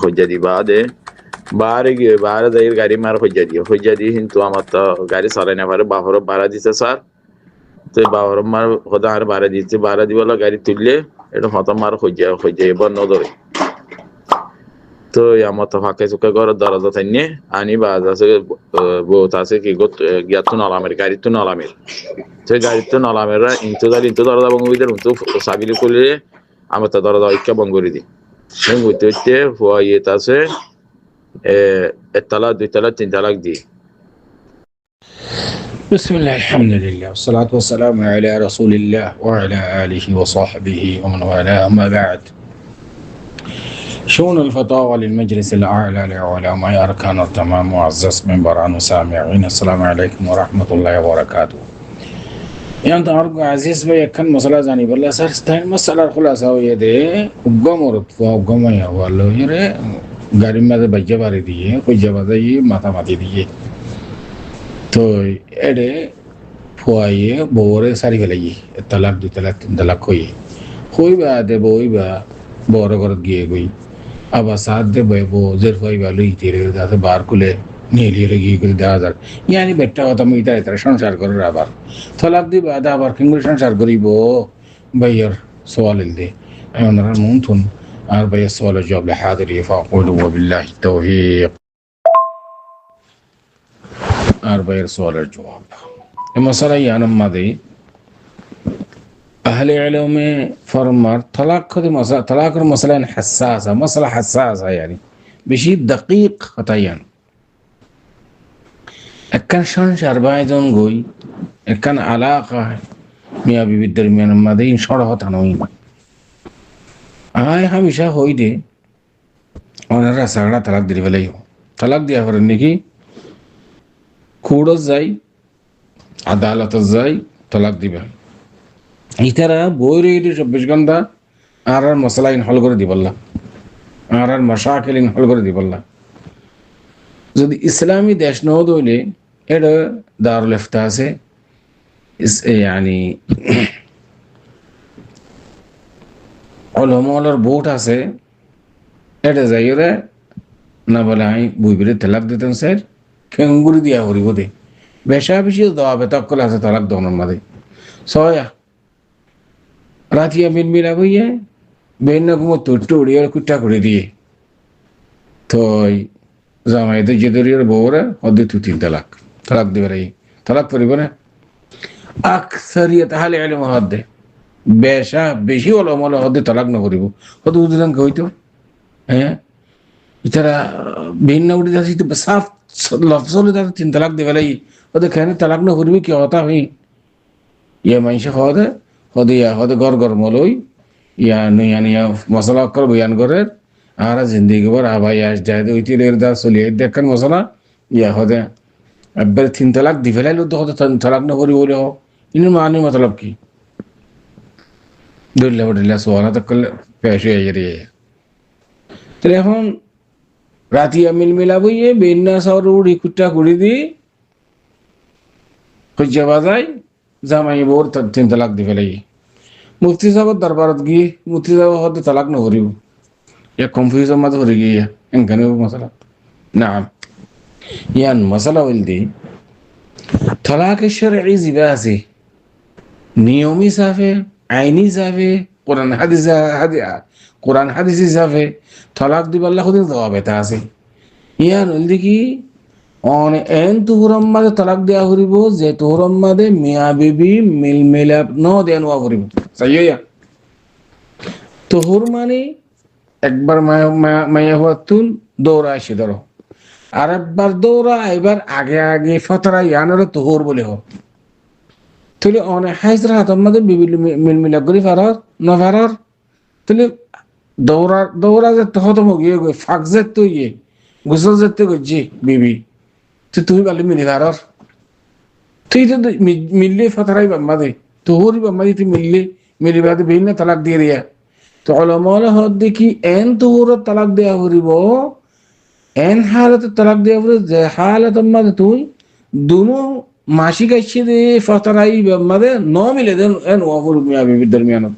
hojja di baade baare dair gari mar hojja di কিন্তু আমার তো গাড়ি চালাই না পারে বাহর ভাড়া দিতে স্যার তো বাহর মার খোদা আর ভাড়া দিতে ভাড়া দিবলা গাড়ি তুললে এটা হতাম মার হজ্জা এবার নদরে তো আমার তো ফাঁকে চুকে ঘর দরজা থাইনে আনি বাজ আছে বহুত আছে কি গিয়াত নলামের গাড়ি তো নলামের সেই গাড়ি তো নলামেরা ইন্তু দরজা বঙ্গ বিদের তো সাবিলি করলে আমার তো দরজা ঐক্য বঙ্গ করে দিই হইতে হইতে হওয়া ইয়েতে আছে একতলা দুইতলা তিনতলা দিই بسم الله الحمد لله والصلاة والسلام على رسول الله وعلى آله وصحبه ومن والاه أما بعد شؤون الفتاوى للمجلس الأعلى لعلماء أركان التمام معزز من بران وسامعين السلام عليكم ورحمة الله وبركاته يعني أرجو عزيز بيا كان مسألة زاني بالله سر استين مسألة الخلاصة ويا ده وقام ورد وقام يا والله يره গাড়ি মাঝে বাইজা বাড়ি দিয়ে কইজা বাজাই মাথামাতি দিয়ে তো এডে ফুয়াইয়ে বউরে সারি ফেলাই তালাক 2 তালাক 3 তালাক কইবা দে বইবা বড় ঘরত গিয়ে গই আবার সাথ দে বইবো জের ফাইবা লইতে রে দাতে বার কুলে নিয়ে গিয়ে করে দেওয়া যাক ইয়ানি বেটা কথা মিটা এটা সংসার করে আবার তালাক দিবা আবার কিংবা সংসার করিব ভাইয়ার সওয়াল দে এমন আর মন থুন আর ভাইয়ের সওয়ালের জবাব হাজিরি ফাকুলু ওয়াবিল্লাহি তাওফীক আর ভাইয়ের সওয়ালের জবাব এই মশলা ইয়ানাম মাদে আহলে ইলমে ফরমার তালাক খুদ মশলা তালাকের মশলা হাসাসা মশলা হাসাসা يعني বেশি দকিক হতায়ান একখান সংসার বাইজন গই একখান আলাকা মিয়া বিবির দরমিয়ান মাদে ইনশাআল্লাহ তানই আয় হামেশা হই দে ওনারা সাগড়া তালাক দিলে ফেলাই তালাক দিয়া করেন নাকি খুঁড়ো যাই আদালত যাই তালাক দিবে ইতারা বই রে 24 ঘন্টা আর মশলা ইন হল করে দিবল্লা আর মশাকিল ইন হল করে দিবল্লা যদি ইসলামী দেশ ন দইলে এটা দারুল ইফতা আছে يعني ওলামার বোট আছে এটা যাইরে না বলে আমি বুইবিরে তালাক দিতেন স্যার খেঙ্গুরি দিয়া হরিব দে বেশা বেশি দেওয়া বেতকল আছে তালাক দনের মাঝে সয়া রাতিয়া মিলা বইয়ে বেন ঘুমো তুট্টু উড়িয়ে কুট্টা করে দিয়ে তো জামাইতে যেদরিয়ার বউরে হদে 2-3 তালাক দিবে রে তালাক করিব না আকসারিয়ত আহলে ইলম হদে বেশা বেশি ওলামা হদে তালাক না করিব হদে উদিলাম কইতো হ্যাঁ ইতারা ভিন্ন উড়ি যাচ্ছি তো সাফ লফজলে তারা 3 তালাক দিবে লাই হদে কেন তালাক না করিবি কি হতা হই ইয়া মাইশা হদে গর মলই ইয়া নিয়া মশলা কর বয়ান করে আর জিন্দেগি ভর আবাই আস যায় ওইটি রের দা চলিয়ে দেখেন মশলা ইয়া হদে একবার 3 তালাক দি ফেলাইলো তো হদে তালাক না করি বলে ইনি মানে মতলব কি দুল্লা সোয়ালা তো করলে পেশ হয়ে যায় তো এখন রাতিয়া মিলা বইয়ে বেন্না সাউর উড়ি কুট্টা কুড়ি দি খুঁজে বাজাই জামাই বোর 3 তালাক দি ফেলাই মুফতি সাহেবের দরবারত গিয়ে মুফতি সাহেব হতে তালাক না করিব এক কনফিউজন মাঝে হয়ে গিয়ে এখানে মশলা না ইয়ান মশলা বলতে তালাকের শরঈ জিবা আছে নিয়মি সাফে আইনি সাফে কোরআন হাদিস হিসাবে তালাক দিব আল্লাহ খুদে জবাব এটা আছে ইয়ান দেখি অনে এন তুহরম মাদে তালাক দেয়া করিব যে তুহরম মাদে মিয়া বিবি মিলাপ ন দেয়া করিব সাইয়া তুহর মানে একবার মায়া হওয়াতুন দৌড়া আসে ধরো আর একবার দৌড়া এবার আগে ফতরা ইয়ানোর তুহর বলে হোক তাহলে অনে হাইজরা হাতর মাদে বিবি মিলাপ করি ফারার ন ফারার তাহলে দৌড়া যেতে খতম গিয়ে গই ফাঁক যেতে গিয়ে গোসল যেতে গেছি বিবি তুই বলি মিলি ভারর তুই তো মিললে ফতরাই বাম্মা দে তোহরি বাম্মা তুই মিলি বাদে ভিন্ন তালাক দিয়ে দিয়া তো অলমলা হদ দেখি এন তোহর তালাক দেয়া করিব এন হালতে তালাক দেয়া করিব যে হালত মাদে তুই দুনো মাসিক আসছে দে ফতরাই বাম্মা দে ন মিলে দেন এন ওয়াফুর মিয়া বিবির দরমিয়ানত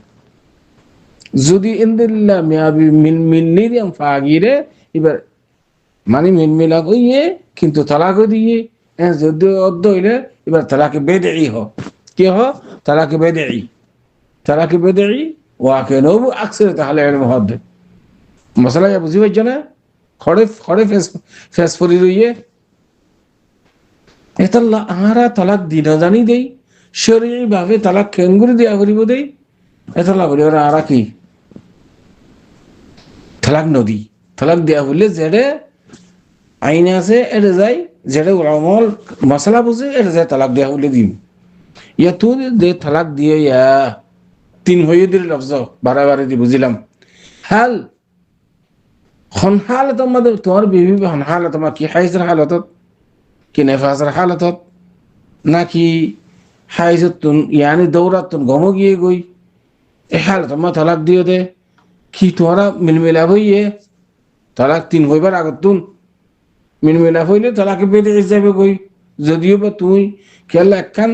যদি ইনদিল্লা মিয়াবি মিলনি দিয়াম ফাগিরে এবার মানে মিলমিলাপ হইয়ে কিন্তু তালাকও দিয়ে যদি অর্ধ হইলে এবার তালাকে বেদেই হ কি হ তালাকে বেদেই তালাকে বেদেই ওয়াকে নবু আকসের তাহলে এর মধ্যে মশলা বুঝি পাইছ না খড়ে খড়ে ফেস পরি রইয়ে এতাল্লা আহারা তালাক দিন জানি দেই শরীর ভাবে তালাক কেঙ্গুরি দিয়া করিব দেই এতাল্লা বলি ওরা আরা কি তালাক নদী তালাক দেয়া বললে যেড়ে আইন আছে এটা যায় যেটা আমল মশলা বুঝে এটা যায় তালাক দেয়া বলে দিম ইয়া তুই দে তালাক দিয়ে ইয়া তিন হয়ে দিল লফজ বারে দি বুঝিলাম হাল হালত আমাদের তোমার বিবি হালত আমার কি হাইজের হালত কি নেফাজের হালত নাকি হাইজতুন ইয়ানি দৌড়াতুন গম গিয়ে গই এ হালত আমার তালাক দিয়ে দে কি তোমরা মিলমিলা হইয়ে তালাক তিন হইবার আগতুন মিলমিলা হইলে তালাকে বেঁধে যাবে গই যদিও বা তুই খেয়াল একখান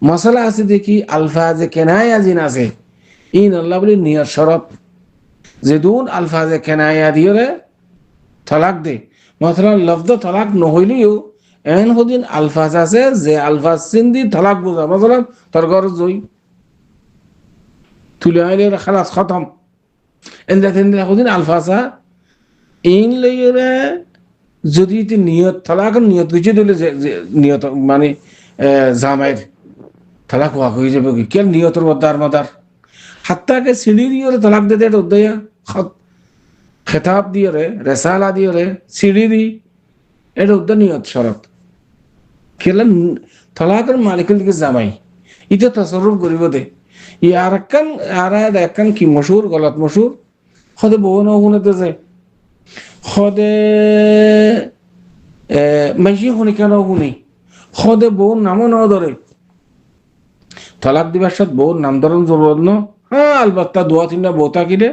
মশলা আছে দেখি আলফাজে কেনায়া জিন আছে ইন আল্লাহ বলি নিয়ত শরত যেদুন আলফাজে কেনায়া দিয়ে রে তালাক দে মশলা লফজ তালাক নহইলেও এন হদিন আলফাজ আছে যে আলফাজ চিন্দি তালাক বোঝা মশলা তোর ঘর জই তুলে আইলে খালাস খতম এন্দা তেন্দা হদিন আলফাজা ইন লইরে যদি নিয়ত তালাকের নিয়ত কিছু দিলে নিয়ত মানে জামাইয়ের তালাক হওয়া হয়ে যাবে কি কেন নিয়তর মদার মদার হাত্তাকে সিঁড়ি দিয়ে তালাক দিতে এটা উদয়া খেতাব দিয়ে রে রেসালা দিয়ে রে সিঁড়ি দি এটা উদ্দা নিয়ত শরত খেলেন তালাকের মালিকের দিকে জামাই এটা তসরুফ করিব দে ই আর একখান কি মশুর গলত মশুর সদে বহু নগুনেতে যায় সদে মাইসি শুনি কেন শুনি সদে বহু নামও ন ধরে তালাক দিবার সাথে বহু নাম ধরন জরুরত ন হ্যাঁ আলবাত্তা দোয়া তিনটা বউ থাকিলে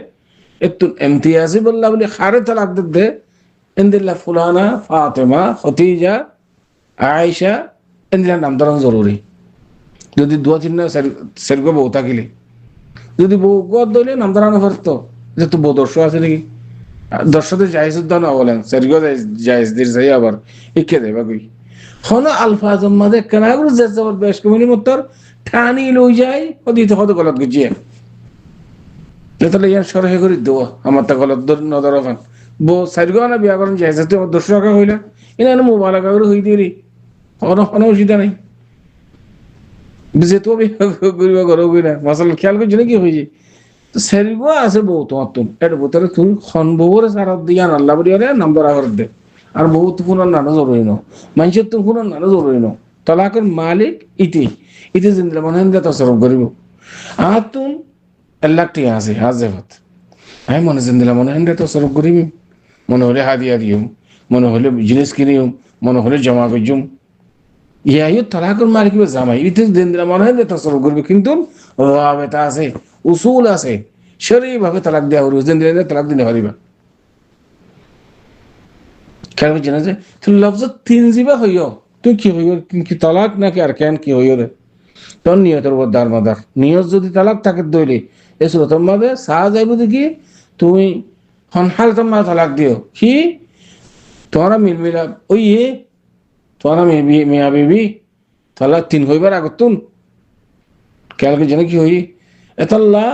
একটু এমতিয়াজি বললা বলে খারে তালাক দে এন্দিল্লা ফুলানা ফাতেমা খতিজা আয়েশা এন্দিল্লা নাম ধরন জরুরি যদি দোয়া তিনটা সেরগ বউ থাকিলে যদি বউ গদ দইলে নাম ধরানো পারত যে তো বউ দর্শ আছে নাকি দর্শদের জায়েজ উদ্যান বলেন সেরগ জায়েজ দির যাই আবার ইকে দেবা কই হন আলফাজম মাঝে কেনাগুলো যে যাবার বেশ কমিনি মতর ঠানি লই যায় ওদিতে হতে গলত গুজিয়ে তাহলে ইয়ার সরহে করি দেওয়া আমার তা গলত নজর ফান বউ সেরগ না বিয়া করেন জায়েজ তো দর্শ রাখা হইলা এনা মোবাইল করে হই দিলি কোনো অসুবিধা নাই যেহেতু গরিবা ঘর হই না মশলা খেয়াল করছি না কি হয়েছে তো সেরগ আছে বউ তোমার তুন এটা বোতলে তুমি খন বউরে সারা দিয়া আল্লাহ বলি নাম ধরা করে দে আর বহুত পুনর নানা জরুরি ন মানুষের তো পুনর নানা জরুরি ন তলাকের মালিক ইতি জিন্দা মনে হয় তসরফ করিব আর তুন এল্লাকটি আছে হাজেফত আমি মনে জিন্দিলা মনে হয় তসরফ করিবি মনে হলে হাদিয়া দিও মনে হলে জিনিস কিনিও মনে হলে জমা করজুম ইয়াইও তলাকের মালিক জামাই ইতি জিন্দিলা মনে হয় তসরফ করবি কিন্তু রাবেতা আছে উসুল আছে শরীর ভাবে তালাক দেওয়া হল জিন্দিলা তালাক দিনে পারিবা খেয়াল করছি না যে তুই লফজ তিন জিবা হইও তুই কি হইও কি তালাক নাকি আর কেন কি হইও রে তোর নিয়তের উপর দার মাদার নিয়ত যদি তালাক থাকে দইলে এ সুরতর মাঝে সাহা যাইব দেখি তুমি হনহাল তোমার তালাক দিও কি তোমারা মিলমিলা ওই তোমারা মিয়া বিবি তালাক তিন হইবার আগত তুন খেয়াল করছি না কি হই এতাল্লা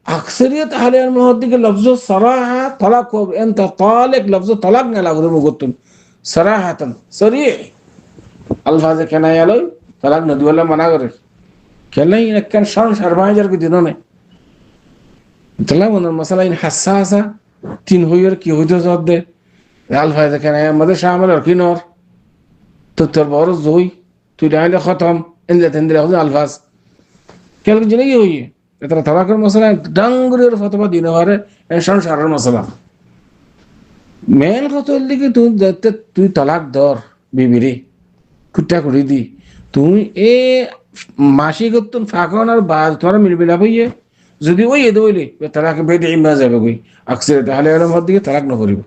আকসরিয়ত আহলে ইলমের দিকে লফজ সারাহা তালাক হবে এন্ত তালিক লফজ তালাক না লাগবে মুগতুন সারাহাতান সরিহ আলফাজে কেনায়া লই তালাক নদীওয়ালা মানা করে কেলাই একখান সারবাহাজার কি দিন নাই তালা মনে মশলা ইন হাসাসা তিন হইয়ার কি হইতে জব দে আলফাজে কেনায়া আমাদের শামিল আর কি নর তো তোর বড় জই তুই ডাইলে খতম এন্দিলা তেন্দিলা হচ্ছে আলফাজ কেন জেনে কি হইয়ে এটা তালাকের মশলা ডাঙ্গুরের ফতোয়া দিনে পারে সংসারের মশলা মেন কথা দিকে তুই তালাক ধর বিবিরে কুট্টা করে দি তুই এ মাসি করতুন ফাঁকন আর বাদ তোমার মিলবিলাপ হইয়ে যদি ওই এদে হইলে তালাকে বেদে ইমা যাবে কই আকসির তাহলে এর মধ্যে দিকে তালাক না করিব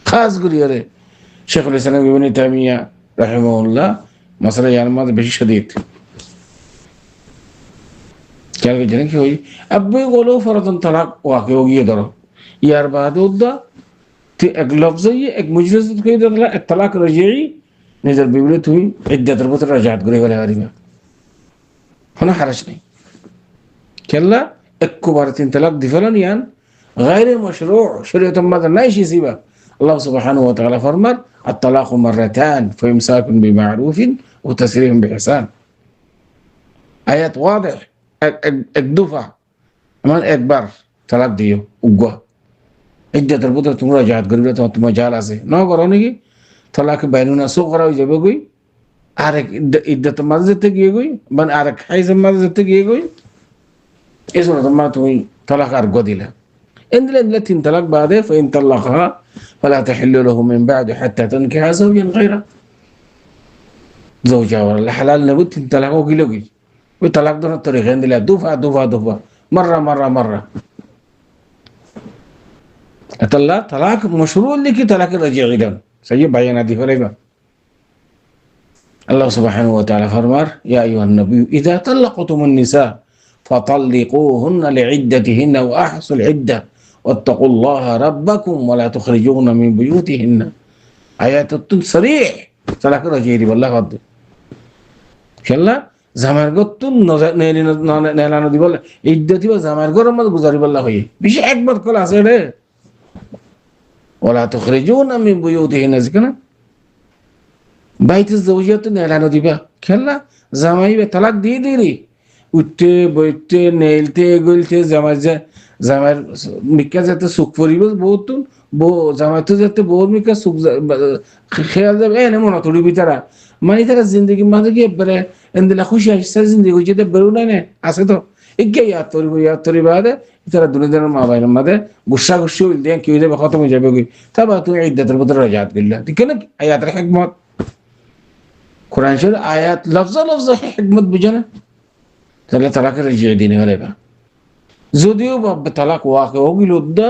খাস করি আরে শেখুল ইসলাম ইবনে তাইমিয়া রাহিমাহুল্লাহ মশলা ইয়ার মধ্যে বেশি শদীদ क्या कि हई अब बोलो फरतन तलाक वाके होगी धरो यार बाद उद्दा তুই এক লফজ এক মুজলিস কই দিলা এক তালাক রাজিই নিজের বিবরে তুই ইদ্দাতের ভিতরে রাজাত করে গেলে পারিবা কোনো হারাজ নেই কেল্লা একবার তিন তালাক দি ফেলেন ইয়ান غير مشروع شريعة ماذا لا شيء سيبا الله سبحانه وتعالى فرمر الطلاق مرتان فإمساك بمعروف وتسريح بإحسان آيات واضح الدفع أمان أكبر طلاق ديو وقوة عدة البطرة تمراجعات قريبا تم جالسة نو قروني كي طلاق بينونا صغرى وجبه قوي آرك عدة ماذا تتقيه قوي من آرك حيث ماذا تتقيه قوي اسمه ثم تمي طلاق أرقو ديلا إن التي طلاق بعده فإن طلقها فلا تحل له من بعد حتى تنكح زوجا غيره زوجها ولا حلال نبت طلاقه كيلوغي وطلاق دون الطريقين دي دفعة مرة أتلا طلاق مشروع لك طلاق الرجعي دون سيب بيان دي فريبا الله سبحانه وتعالى فرمار يا أيها النبي إذا طلقتم النساء فطلقوهن لعدتهن وأحصوا العدة واتقوا الله ربكم ولا تخرجون من بيوتهن آيات صريح طلاق الرجعي والله قد كلا জামার গতুন নেলানো দিব ইদ্দতি বা জামার গরম মত গুজারি বল্লা হই বেশি একবার কল আছে রে ওলা তুখরিজুনা মিন বুয়ুতিহিন্না জিকনা বাইতে জওজিয়াত নেলানো দিবা খেলা জামাই বে তালাক দিয়ে দিরি উঠতে বইতে নেলতে গলতে জামার মিকা যাতে সুখ পরিব বহুত জামাই তো যাতে বহুত মিকা সুখ খেয়াল যাবে এনে মনে তোর ভিতরা মানে তারা জিন্দগি মাঝে গিয়ে বেড়ে এন্দিলা খুশি আসছে জিন্দগি যেতে বেরো না আছে তো এগে ইয়াদ তরি বাদে তারা দুনিয়ার মা বাইরের মাঝে গুসা গুসি হইল দিয়ে কি হয়ে যাবে খতম হয়ে যাবে তারপর তুমি ইদ্দাতের ভিতরে রাজাত গিল্লা ঠিক না আয়াতের হিকমত কোরআন শরীফ আয়াত লফজ হিকমত বুঝে না তাহলে তালাকের রেজিয়ে দিনে হলে বা যদিও তালাক ওয়াকে হগিল উদ্দা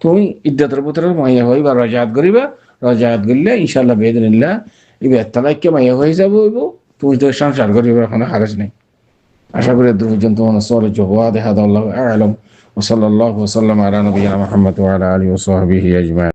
তুমি ইদ্দাতের ভিতরে মাইয়া হই বা রাজাত করিবা রাজাত গিল্লা ইনশাআল্লাহ বেদিনিল্লাহ এবার তালাককে মাইয়া হয়ে যাবো তুমি তো সংসার করিবে কোনো হারাজ নেই আশা করি দুজন তোমার সরে জওয়া দেখা দাও আল্লাহু আ'লাম ওয়া সাল্লাল্লাহু ওয়া সাল্লাম আলা নবিয়িনা মুহাম্মদ ওয়া আলা আলিহি ওয়া সাহবিহি আজমাইন